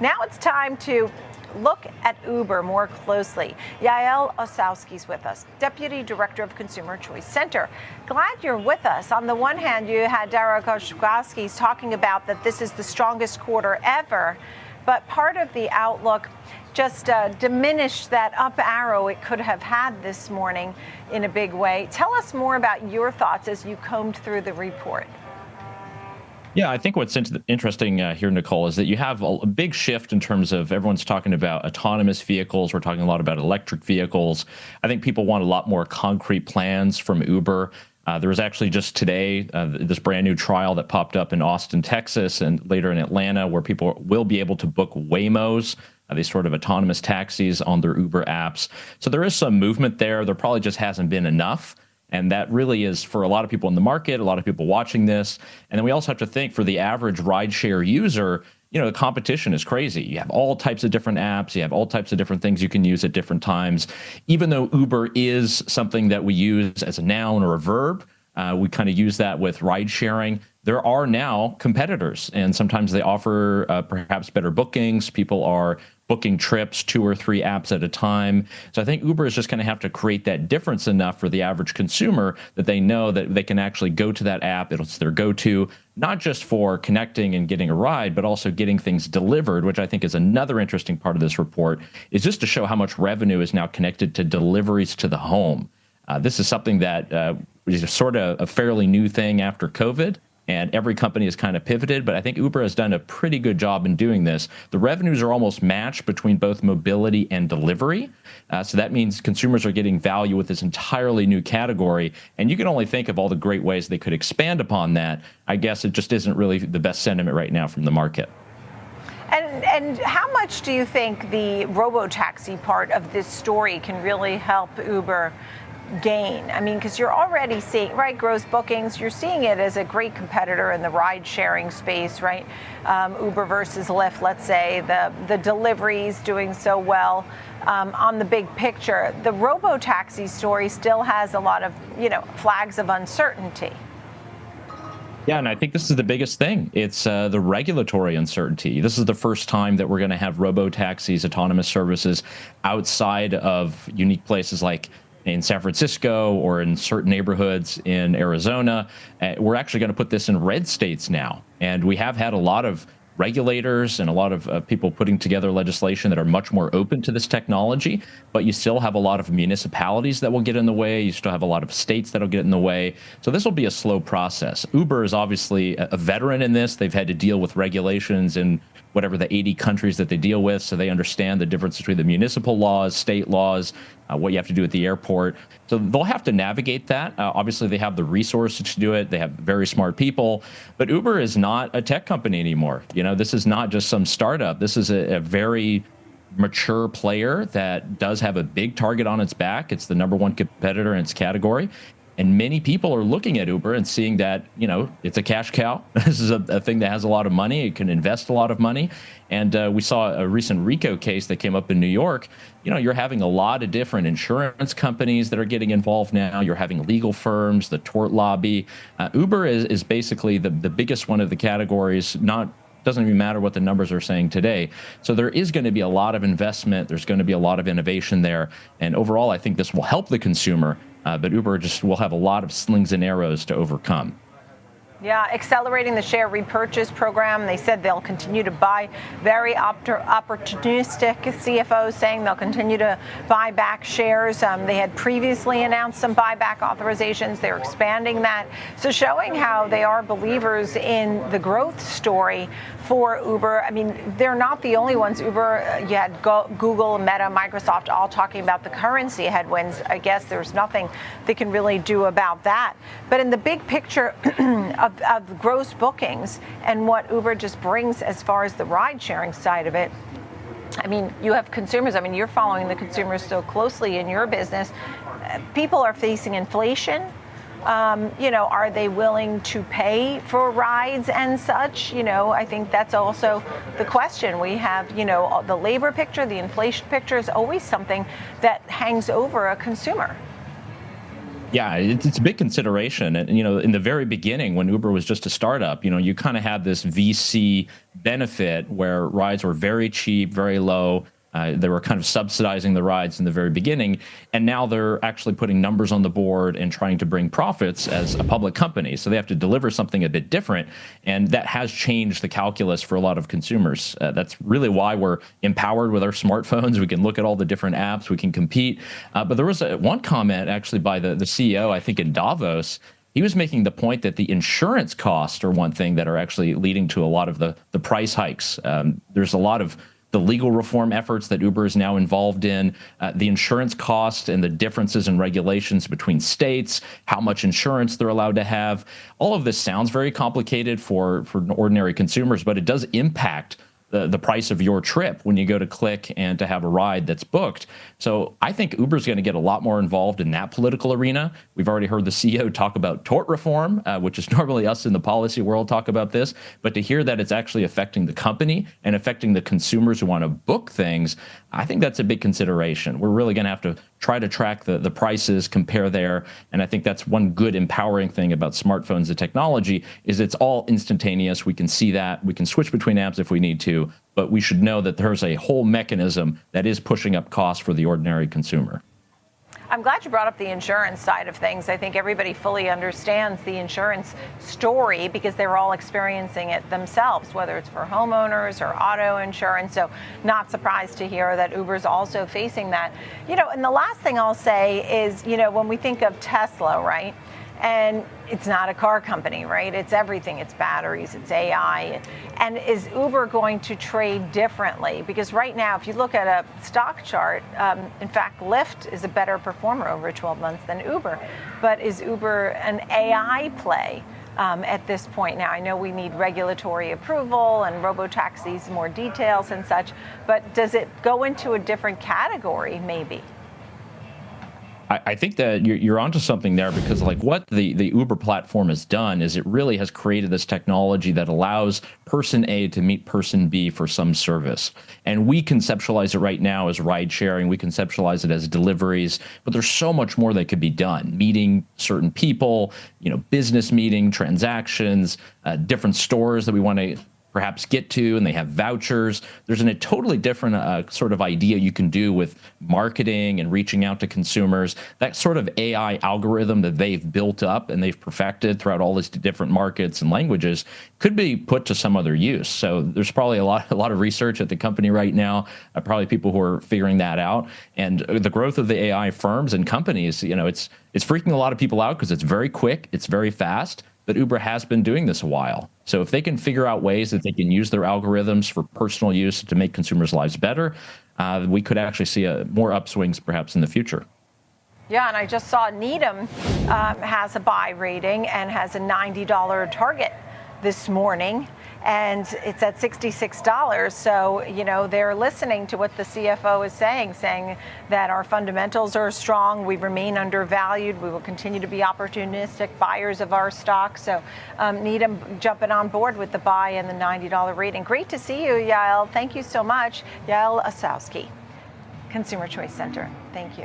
Now it's time to look at Uber more closely. Yaël Ossowski's with us, Deputy Director of Consumer Choice Center. Glad you're with us. On the one hand, you had Derek Ossowski's talking about that this is the strongest quarter ever, but part of the outlook just diminished that up arrow it could have had this morning in a big way. Tell us more about your thoughts as you combed through the report. Yeah, I think what's interesting here, Nicole, is that you have a big shift in terms of everyone's talking about autonomous vehicles. We're talking a lot about electric vehicles. I think people want a lot more concrete plans from Uber. There was actually just today this brand new trial that popped up in Austin, Texas, and later in Atlanta, where people will be able to book Waymos, these sort of autonomous taxis on their Uber apps. So there is some movement there. There probably just hasn't been enough. And that really is for a lot of people in the market, a lot of people watching this. And then we also have to think for the average rideshare user, you know, the competition is crazy. You have all types of different apps. You have all types of different things you can use at different times. Even though Uber is something that we use as a noun or a verb, we kind of use that with ride sharing. There are now competitors, and sometimes they offer perhaps better bookings. People are booking trips 2 or 3 apps at a time. So I think Uber is just going to have to create that difference enough for the average consumer that they know that they can actually go to that app. It's their go-to, not just for connecting and getting a ride, but also getting things delivered, which I think is another interesting part of this report, is just to show how much revenue is now connected to deliveries to the home. This is something that is sort of a fairly new thing after COVID. And every company has kind of pivoted, but I think Uber has done a pretty good job in doing this. The revenues are almost matched between both mobility and delivery. So that means consumers are getting value with this entirely new category. And you can only think of all the great ways they could expand upon that. I guess it just isn't really the best sentiment right now from the market. And how much do you think the Robotaxi part of this story can really help Uber gain? I mean, because you're already seeing, right, gross bookings, you're seeing it as a great competitor in the ride sharing space, right? Uber versus Lyft, let's say, the deliveries doing so well on the big picture. The Robotaxi story still has a lot of, you know, flags of uncertainty. Yeah, and I think this is the biggest thing. It's the regulatory uncertainty. This is the first time that we're going to have robotaxis, autonomous services outside of unique places like in San Francisco or in certain neighborhoods in Arizona. We're actually going to put this in red states now. And we have had a lot of regulators and a lot of people putting together legislation that are much more open to this technology, but you still have a lot of municipalities that will get in the way. You still have a lot of states that'll get in the way. So this will be a slow process. Uber is obviously a veteran in this. They've had to deal with regulations in whatever the 80 countries that they deal with. So they understand the difference between the municipal laws, state laws, what you have to do at the airport. So they'll have to navigate that. Obviously, they have the resources to do it. They have very smart people. But Uber is not a tech company anymore. You know, this is not just some startup. This is a very mature player that does have a big target on its back. It's the #1 competitor in its category. And many people are looking at Uber and seeing that, you know, it's a cash cow. This is a thing that has a lot of money. It can invest a lot of money. And we saw a recent RICO case that came up in New York. You know, you're having a lot of different insurance companies that are getting involved now. You're having legal firms, the tort lobby. Uber is basically the biggest one of the categories, doesn't even matter what the numbers are saying today. So there is going to be a lot of investment. There's going to be a lot of innovation there. And overall, I think this will help the consumer. But Uber just will have a lot of slings and arrows to overcome. Yeah, accelerating the share repurchase program. They said they'll continue to buy. Very opportunistic CFO saying they'll continue to buy back shares. They had previously announced some buyback authorizations. They're expanding that. So showing how they are believers in the growth story for Uber. I mean, they're not the only ones. Uber, you had Google, Meta, Microsoft all talking about the currency headwinds. I guess there's nothing they can really do about that. But in the big picture of gross bookings and what Uber just brings as far as the ride sharing side of it, I mean, you have consumers. I mean, you're following the consumers so closely in your business. People are facing inflation. You know, are they willing to pay for rides and such? You know, I think that's also the question. We have, you know, the labor picture, the inflation picture is always something that hangs over a consumer. Yeah, it's a big consideration. And, in the very beginning, when Uber was just a startup, you kind of had this VC benefit where rides were very cheap, very low. They were kind of subsidizing the rides in the very beginning. And now they're actually putting numbers on the board and trying to bring profits as a public company. So they have to deliver something a bit different. And that has changed the calculus for a lot of consumers. That's really why we're empowered with our smartphones. We can look at all the different apps, we can compete. But there was one comment actually by the CEO, I think in Davos. He was making the point that the insurance costs are one thing that are actually leading to a lot of the price hikes. There's a lot of the legal reform efforts that Uber is now involved in, the insurance cost and the differences in regulations between states, how much insurance they're allowed to have. All of this sounds very complicated for ordinary consumers, but it does impact the price of your trip when you go to click and to have a ride that's booked. So I think Uber's going to get a lot more involved in that political arena. We've already heard the CEO talk about tort reform, which is normally us in the policy world talk about this. But to hear that it's actually affecting the company and affecting the consumers who want to book things, I think that's a big consideration. We're really going to have to try to track the prices, compare there. And I think that's one good empowering thing about smartphones and technology is it's all instantaneous. We can see that. We can switch between apps if we need to, but we should know that there's a whole mechanism that is pushing up costs for the ordinary consumer. I'm glad you brought up the insurance side of things. I think everybody fully understands the insurance story because they're all experiencing it themselves, whether it's for homeowners or auto insurance. So not surprised to hear that Uber's also facing that. And the last thing I'll say is, when we think of Tesla, right? And it's not a car company, right? It's everything. It's batteries, it's AI. And is Uber going to trade differently? Because right now, if you look at a stock chart, in fact, Lyft is a better performer over 12 months than Uber. But is Uber an AI play at this point now? I know we need regulatory approval and Robotaxis, more details and such, but does it go into a different category maybe? I think that you're onto something there because what the Uber platform has done is it really has created this technology that allows person A to meet person B for some service. And we conceptualize it right now as ride sharing. We conceptualize it as deliveries, but there's so much more that could be done. Meeting certain people, business meeting, transactions, different stores that we want to perhaps get to, and they have vouchers. There's a totally different sort of idea you can do with marketing and reaching out to consumers. That sort of AI algorithm that they've built up and they've perfected throughout all these different markets and languages could be put to some other use. So there's probably a lot of research at the company right now, probably people who are figuring that out. And the growth of the AI firms and companies, it's freaking a lot of people out because it's very quick, it's very fast. But Uber has been doing this a while. So if they can figure out ways that they can use their algorithms for personal use to make consumers' lives better, we could actually see more upswings perhaps in the future. Yeah, and I just saw Needham has a buy rating and has a $90 target this morning, and it's at $66. So, they're listening to what the CFO is saying that our fundamentals are strong, we remain undervalued, we will continue to be opportunistic buyers of our stock. So Needham jumping on board with the buy and the $90 rating. Great to see you, Yaël. Thank you so much. Yaël Ossowski, Consumer Choice Center. Thank you.